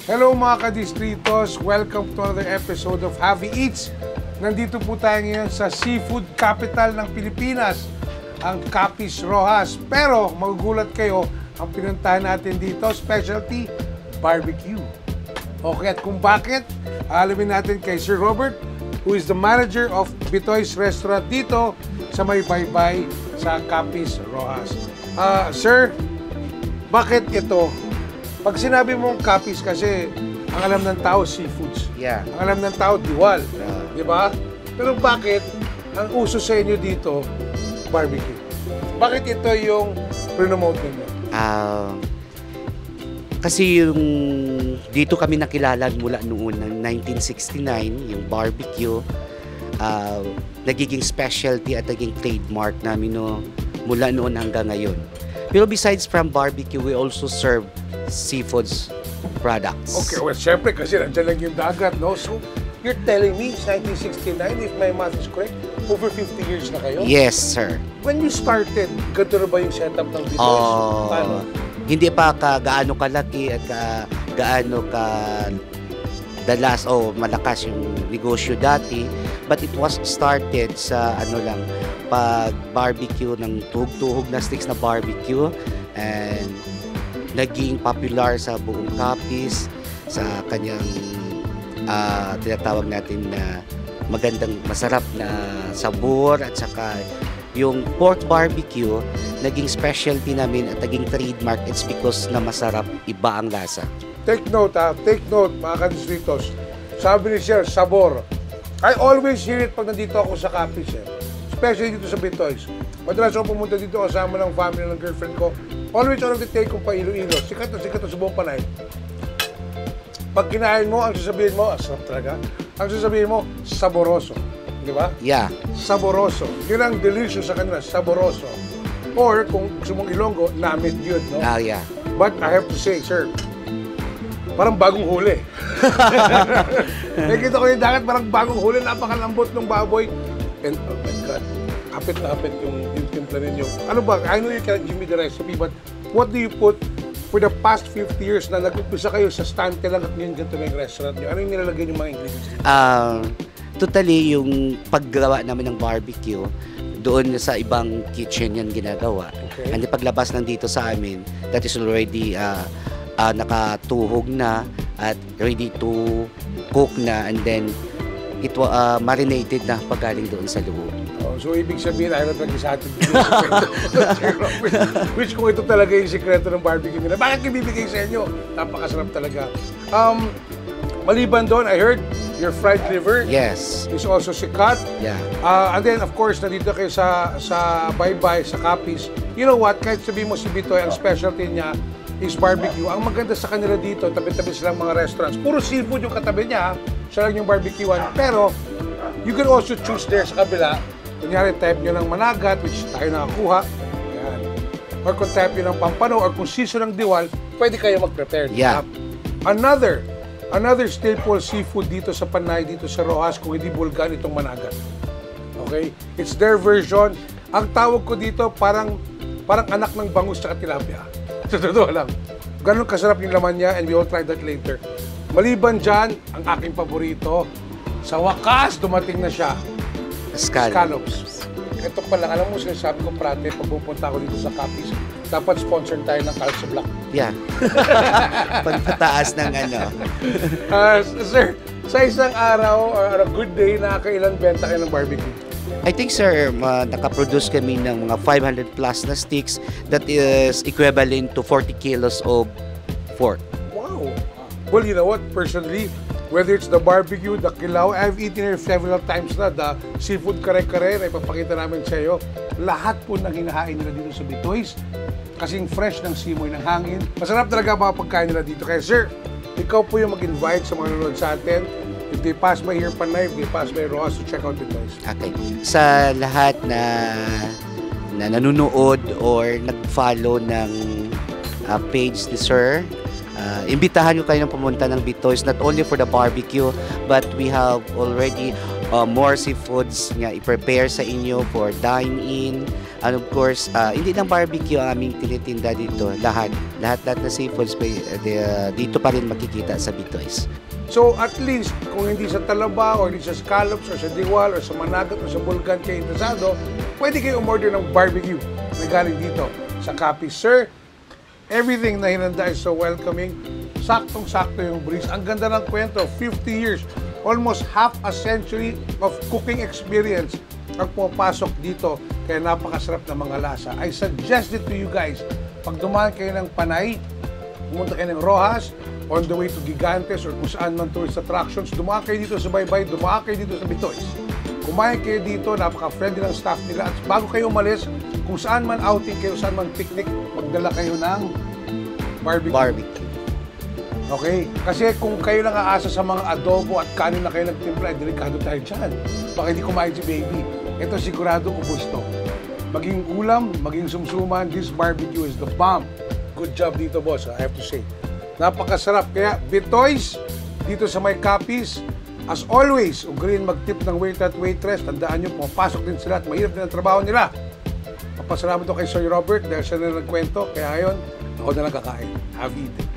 Hello mga kadistritos! Welcome to another episode of Javi Eats. Nandito po tayo ngayon sa seafood capital ng Pilipinas, ang Capiz Rojas. Pero magugulat kayo, ang pinuntahan natin dito, specialty, barbecue. Okay, at kung bakit, alamin natin kay Sir Robert, who is the manager of Bitoy's Restaurant dito sa may baybay sa Capiz Rojas. Sir, bakit ito? Pag sinabi mong Capiz kasi, ang alam ng tao, seafoods. Yeah. Ang alam ng tao, diwal. Di ba? Pero bakit ang uso sa inyo dito, barbecue? Bakit ito yung promote ninyo? Kasi yung dito kami nakilala mula noon ng 1969, yung barbecue, nagiging specialty at naging trademark namin mula noon hanggang ngayon. Pero besides from barbecue, we also serve seafoods products. Okay, well, syempre kasi nandiyan lang yung dagat, no? So, you're telling me, it's 1969, if my math is correct, over 50 years na kayo? Yes, sir. When you started, ganito na ba yung setup ng Bitoy's? Hindi pa gaano kalaki at gaano ka dalas o malakas yung negosyo dati, but it was started sa pag barbecue ng tuhog-tuhog na sticks na barbecue, and naging popular sa buong Capiz sa kanyang tinatawag natin na magandang masarap na sabor, at saka yung pork barbecue naging specialty namin at naging trademark. It's because na masarap, iba ang lasa. Take note mga kadistritos. Sabi ni Sir, sabor. I always hear it pag nandito ako sa Capiz, especially dito sa Bitoy's. Madalas ako pumunta dito kasama ng family ng girlfriend ko. Always on the take kung pa Iloilo. Sikat na sa buong Panay. Pag kinain mo, ang sasabihin mo, sarap talaga. Ang sasabihin mo, saboroso. Di ba? Yeah. Saboroso. Yun ang delicious sa kanila, saboroso. Or kung gusto mong Ilonggo, namit yun, no? Yeah. But I have to say, sir, parang bagong huli. Nakikita ko yung dagat, parang bagong huli. Napakalambot ng baboy. And oh my God, hapit na hapit yung timpla ninyo. Ano ba? I know you can't give me the recipe, but what do you put for the past 50 years na nag-umpisa kayo sa stante lang at ngayon ganito na yung restaurant nyo? Ano yung nilalagay yung mga ingredients? Totally, yung paggawa namin ng barbecue, doon sa ibang kitchen yan ginagawa. Okay. And paglabas nandito sa amin, that is already nakatuhog na at ready to cook na, and then it marinated na paggaling doon sa loob. Oh, so ibig sabihin, ayaw na sa atin which kung ito talaga yung sikreto ng barbecue nila, bakit ibibigay sa inyo? Napakasarap talaga. Maliban doon, I heard your fried liver. Yes. Is also sikat. Yeah. And then, of course, nandito kayo sa Baybay, sa Capiz. You know what? Kahit sabihin mo si Bitoy, ang specialty niya is barbecue. Ang maganda sa kanila dito, tabi-tabi silang mga restaurants. Puro seafood yung katabi niya. Siya lang yung barbecuean. Pero, you can also choose there sa kabila. Kunyari, type nyo ng managat, which tayo nakakuha. Yan. Or kung type nyo ng pampano, or kung season ng diwal, pwede kayo mag-prepare. Yeah. Another staple seafood dito sa Panay, dito sa Rojas, kung hindi bulgan, itong managat. Okay? It's their version. Ang tawag ko dito, parang anak ng bangus at tilapia. Sa totoo lang. Ganun kasarap yung laman niya, and we will try that later. Maliban dyan, ang aking paborito, sa wakas, dumating na siya. Scallops. Ito pala, alam mo, sinasabi ko parate, pag pupunta ako dito sa Capiz, dapat sponsor tayo ng Calcio Black. Yeah. Pagpataas ng Sir, sa isang araw, or a good day, nakakailan benta kayo ng barbecue? I think, sir, nakaproduce kami ng mga 500 plus na sticks that is equivalent to 40 kilos of pork. Wow! Well, you know what? Personally, whether it's the barbecue, the kilaw, I've eaten here several times na, the seafood kare-kare na ipapakita namin sa iyo. Lahat po ng hinahain nila dito sa Bitoy's, kasing fresh ng simoy ng hangin. Masarap talaga mga pagkain nila dito. Kaya sir, ikaw po yung mag-invite sa mga nanonood sa atin. If they pass by here Panay, if they pass by Rojas, to check out Bitoy's. Okay. Sa lahat na nanonood or nag-follow ng page ni Sir, imbitahan nyo kayo ng pumunta ng Bitoy's, not only for the barbecue, but we have already more seafoods nga i-prepare sa inyo for dine-in, And of course, hindi lang barbecue ang aming tinitinda dito. Lahat na seafoods dito pa rin makikita sa Bitoys. So at least, kung hindi sa Talaba, o hindi sa Scallops, o sa Diwal, o sa Managat, o sa Bulgan kayo interesado, pwede kayo umorder ng barbecue na galing dito sa Capiz. Sir, everything na hinanda is so welcoming. Saktong-sakto yung breeze. Ang ganda ng kwento, 50 years, almost half a century of cooking experience ang pumapasok dito. Kaya napakasarap na mga lasa. I suggest it to you guys. Pag dumaan kayo ng Panay, pumunta kayo ng Rojas, on the way to Gigantes or kung saan man tourist attractions, dumaan kayo dito sa Baybay, dumaan kayo dito sa Bitoys. Kumain kayo dito, napaka-friendly ng staff nila. At bago kayo umalis, kung saan man outing kayo, saan man picnic, magdala kayo ng barbecue. Okay? Kasi kung kayo lang aasa sa mga adobo at kanin na kayo nagtimpla, delikado tayo dyan. Baka hindi kumain si baby. Ito sigurado gusto. Maging ulam, maging sumsuman, this barbecue is the bomb. Good job dito, boss, I have to say. Napakasarap. Kaya Bitoys, dito sa may Capiz, as always, ugaling mag-tip ng waiter at waitress. Tandaan nyo, pumapasok din sila at mahirap din ang trabaho nila. Papasalamat ko kay Sir Robert dahil siya na nagkwento. Kaya ngayon, ako na lang kakain. Have eaten.